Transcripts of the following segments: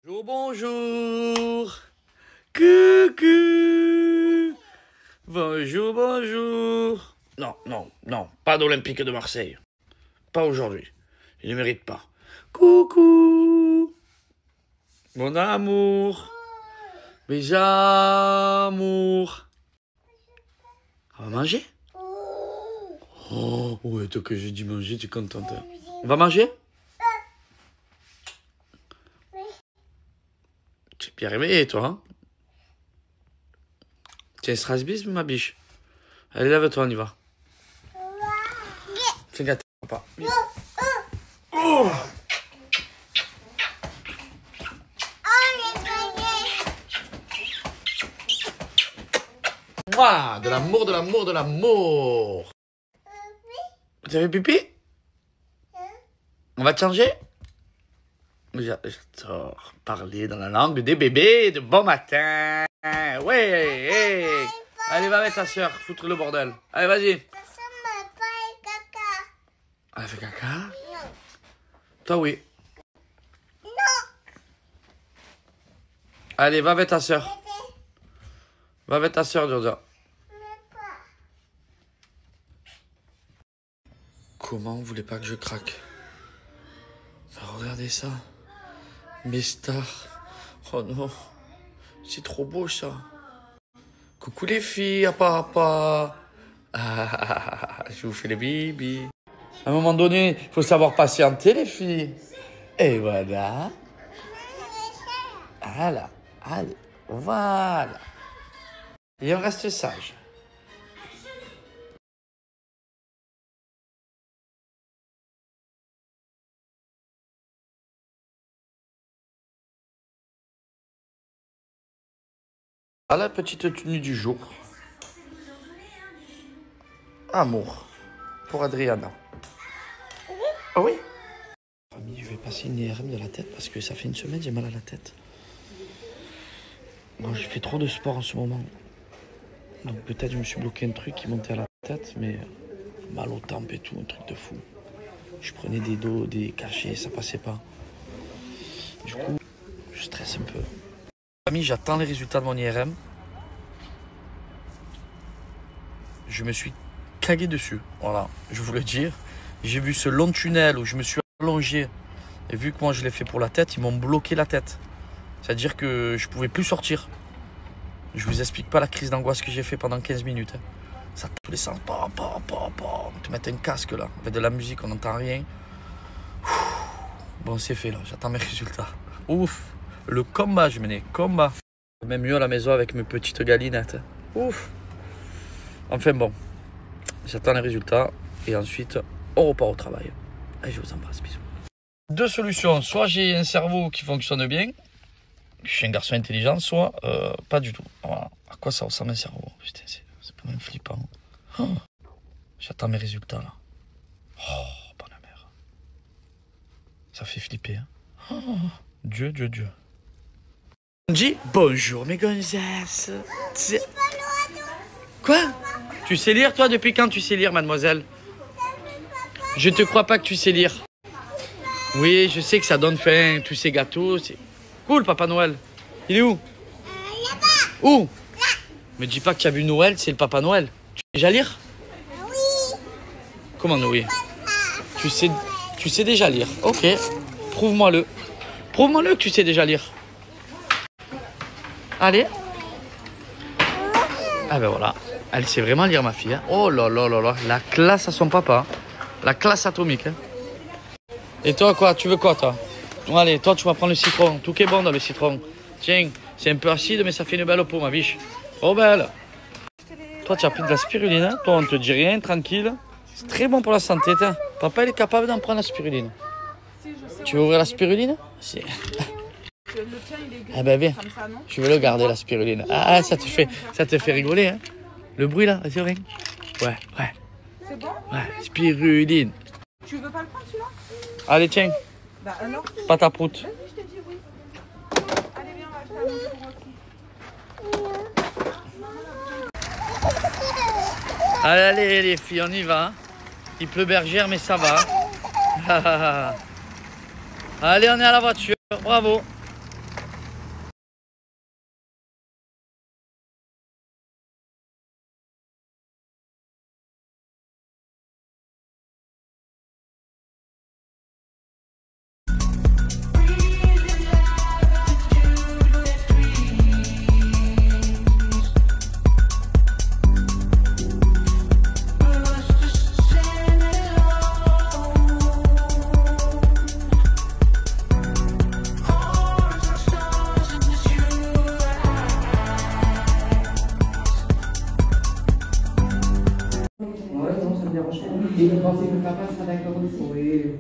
Bonjour, bonjour. Coucou. Bonjour, bonjour. Non, non, non, pas d'Olympique de Marseille. Pas aujourd'hui. Il ne mérite pas. Coucou. Mon amour. Mes amours. On va manger? Oh, ouais, toi que j'ai dit manger, tu es contente. On va manger? Tu es bien réveillée, toi, hein? Tu es un Strasbourg, ma biche. Allez, lève-toi, on y va. Fais gâter, papa. Oh! Mouah, de l'amour, de l'amour, de l'amour. Vous avez pipi? On va te changer? J'adore parler dans la langue des bébés de bon matin. Ouais, hey. Allez, va avec ta soeur, foutre le bordel. Allez, vas-y. Elle a fait caca? Non. Toi, oui. Non. Allez, va avec ta soeur. Va avec ta soeur, Georgia. Comment vous voulez pas que je craque? Regardez ça. Mes stars. Oh non. C'est trop beau, ça. Coucou les filles, à papa. Ah, je vous fais les bibis. À un moment donné, il faut savoir patienter, les filles. Et voilà. Voilà. Allez, voilà. Et on reste sage. À la petite tenue du jour. Amour. Pour Adriana. Ah oui? Famille, je vais passer une IRM de la tête parce que ça fait une semaine, j'ai mal à la tête. Moi, j'ai fait trop de sport en ce moment. Donc peut-être je me suis bloqué un truc qui montait à la tête, mais mal aux tempes et tout, un truc de fou. Je prenais des dos, des cachets, ça passait pas. Du coup, je stresse un peu. Famille, j'attends les résultats de mon IRM. Je me suis cagué dessus, voilà, je vous le dire. J'ai vu ce long tunnel où je me suis allongé. Et vu que moi je l'ai fait pour la tête, ils m'ont bloqué la tête. C'est-à-dire que je pouvais plus sortir. Je vous explique pas la crise d'angoisse que j'ai fait pendant 15 minutes. Ça tous les sens. On te met un casque là. Avec de la musique, on n'entend rien. Bon, c'est fait là. J'attends mes résultats. Ouf. Le combat, je menais. Combat. Même mieux à la maison avec mes petites galinettes. Ouf. Enfin bon. J'attends les résultats. Et ensuite, on repart au travail. Et je vous embrasse. Bisous. Deux solutions. Soit j'ai un cerveau qui fonctionne bien. Je suis un garçon intelligent, soit pas du tout. Voilà. À quoi ça ressemble un cerveau? Putain, c'est quand même flippant. Oh. J'attends mes résultats là. Oh, bonne mère. Ça fait flipper. Hein. Oh. Dieu, Dieu, Dieu. On dit bonjour mes gonzesses. Quoi? Tu sais lire toi? Depuis quand tu sais lire, mademoiselle? Je te crois pas que tu sais lire. Oui, je sais que ça donne faim, tous ces gâteaux. C'est cool, Papa Noël. Il est où? Là-bas. Où? Là. Me dis pas que tu as vu Noël, c'est le Papa Noël. Tu sais déjà lire? Oui. Comment oui? Tu sais déjà lire. Ok. Prouve-moi-le. Prouve-moi-le que tu sais déjà lire. Allez. Ah ben voilà. Elle sait vraiment lire, ma fille. Hein. Oh là là là là. La classe à son papa. La classe atomique. Hein. Et toi, quoi? Tu veux quoi, toi? Bon, allez, toi, tu vas prendre le citron. Tout qui est bon dans le citron. Tiens, c'est un peu acide, mais ça fait une belle peau, ma biche. Oh, belle. Toi, tu as pris de la spiruline. Hein? Toi, on ne te dit rien, tranquille. C'est très bon pour la santé. Tiens. Papa, il est capable d'en prendre la spiruline. Si, tu veux ouvrir la spiruline? Si. Le tien, il est gris, ah ben viens, comme ça, non? Je veux le garder, la spiruline. Ah, ça te fait rigoler, hein? Le bruit, là, vas-y, reviens. Ouais, ouais. C'est bon? Ouais, spiruline. Tu veux pas le prendre, celui-là? Allez, tiens. Bah alors? Pas ta proute. Vas-y, je t'ai dit oui. Allez, viens, on va faire un allez, allez, les filles, on y va. Il pleut bergère, mais ça va. Allez, on est à la voiture. Bravo.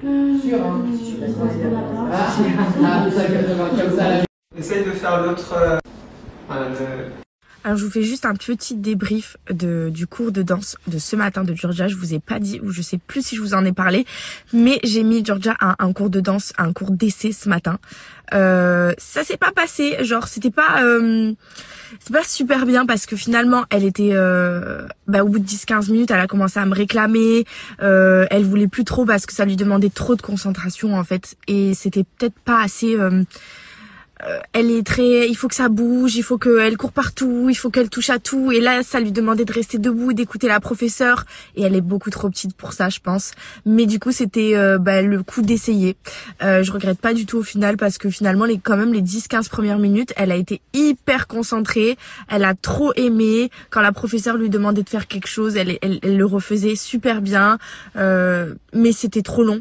Sûr, hein. Essaye de faire l'autre. Alors je vous fais juste un petit débrief du cours de danse de ce matin de Georgia. Je vous ai pas dit, ou je sais plus si je vous en ai parlé, mais j'ai mis Georgia à un cours de danse, à un cours d'essai ce matin. Ça s'est pas passé, genre c'était pas super bien parce que finalement elle était au bout de 10-15 minutes elle a commencé à me réclamer, elle voulait plus trop parce que ça lui demandait trop de concentration en fait, et c'était peut-être pas assez elle est très, il faut que ça bouge, il faut qu'elle court partout, il faut qu'elle touche à tout, et là ça lui demandait de rester debout et d'écouter la professeure, et elle est beaucoup trop petite pour ça je pense, mais du coup c'était le coup d'essayer. Je regrette pas du tout au final parce que finalement les 10-15 premières minutes elle a été hyper concentrée, elle a trop aimé, quand la professeure lui demandait de faire quelque chose elle le refaisait super bien, mais c'était trop long,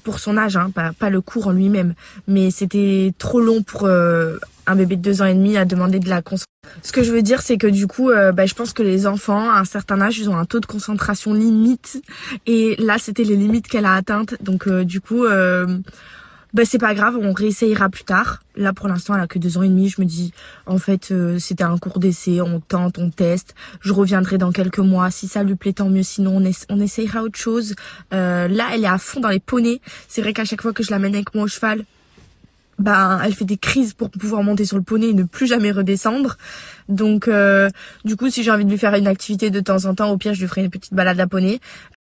pour son âge, hein, pas le cours en lui-même, mais c'était trop long pour un bébé de 2 ans et demi à demander de la concentration. Ce que je veux dire, c'est que du coup, je pense que les enfants, à un certain âge, ils ont un taux de concentration limite, et là, c'était les limites qu'elle a atteintes, donc c'est pas grave, on réessayera plus tard. Là, pour l'instant, elle a que 2 ans et demi. Je me dis, en fait, c'était un cours d'essai, on tente, on teste. Je reviendrai dans quelques mois. Si ça lui plaît, tant mieux. Sinon, on essayera autre chose. Là, elle est à fond dans les poneys. C'est vrai qu'à chaque fois que je l'amène avec moi au cheval, elle fait des crises pour pouvoir monter sur le poney et ne plus jamais redescendre. Donc, du coup, si j'ai envie de lui faire une activité de temps en temps, au pire, je lui ferai une petite balade à poney.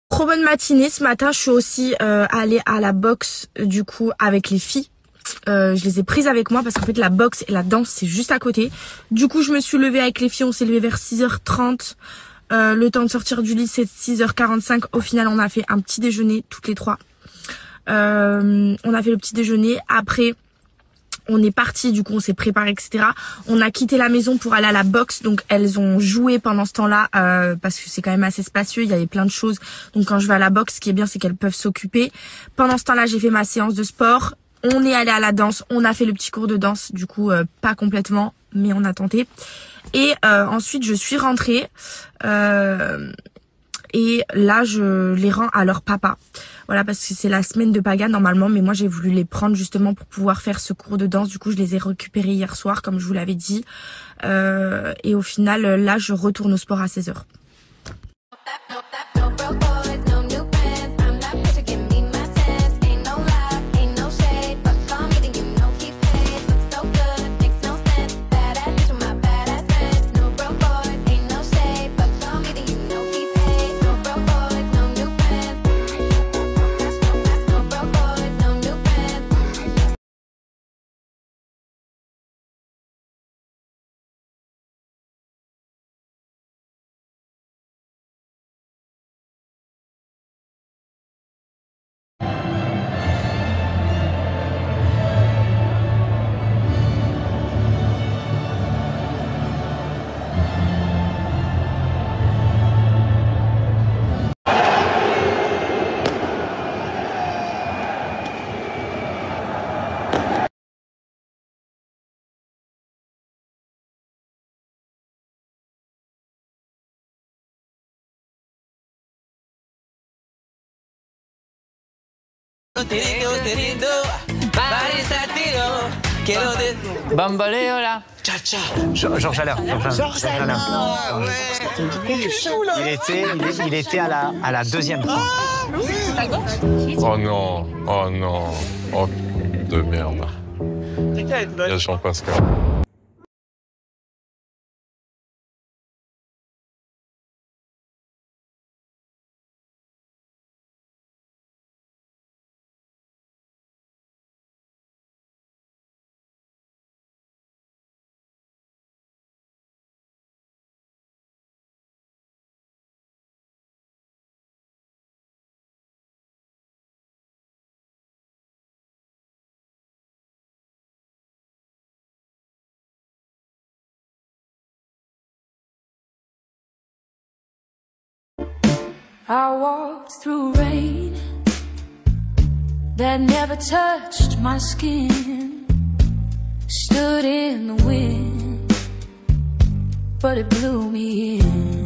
Trop bonne matinée. Ce matin, je suis aussi allée à la boxe du coup avec les filles. Je les ai prises avec moi parce qu'en fait la boxe et la danse c'est juste à côté. Du coup je me suis levée avec les filles, on s'est levé vers 6h30. Le temps de sortir du lit c'est 6h45. Au final on a fait un petit déjeuner toutes les trois. On a fait le petit déjeuner. Après on est parti, du coup on s'est préparé, etc. On a quitté la maison pour aller à la boxe, donc elles ont joué pendant ce temps-là parce que c'est quand même assez spacieux, il y avait plein de choses. Donc quand je vais à la boxe, ce qui est bien c'est qu'elles peuvent s'occuper. Pendant ce temps-là j'ai fait ma séance de sport, on est allé à la danse, on a fait le petit cours de danse, du coup pas complètement, mais on a tenté. Et ensuite je suis rentrée et là je les rends à leur papa. Voilà, parce que c'est la semaine de Paga normalement, mais moi j'ai voulu les prendre justement pour pouvoir faire ce cours de danse. Du coup je les ai récupérés hier soir comme je vous l'avais dit, et au final là je retourne au sport à 16h. Bambaleo là. Georges Alain. Il était à la deuxième fois. Oh non, oh de merde. Il y a Jean-Pascal. I walked through rain that never touched my skin. Stood in the wind, but it blew me in.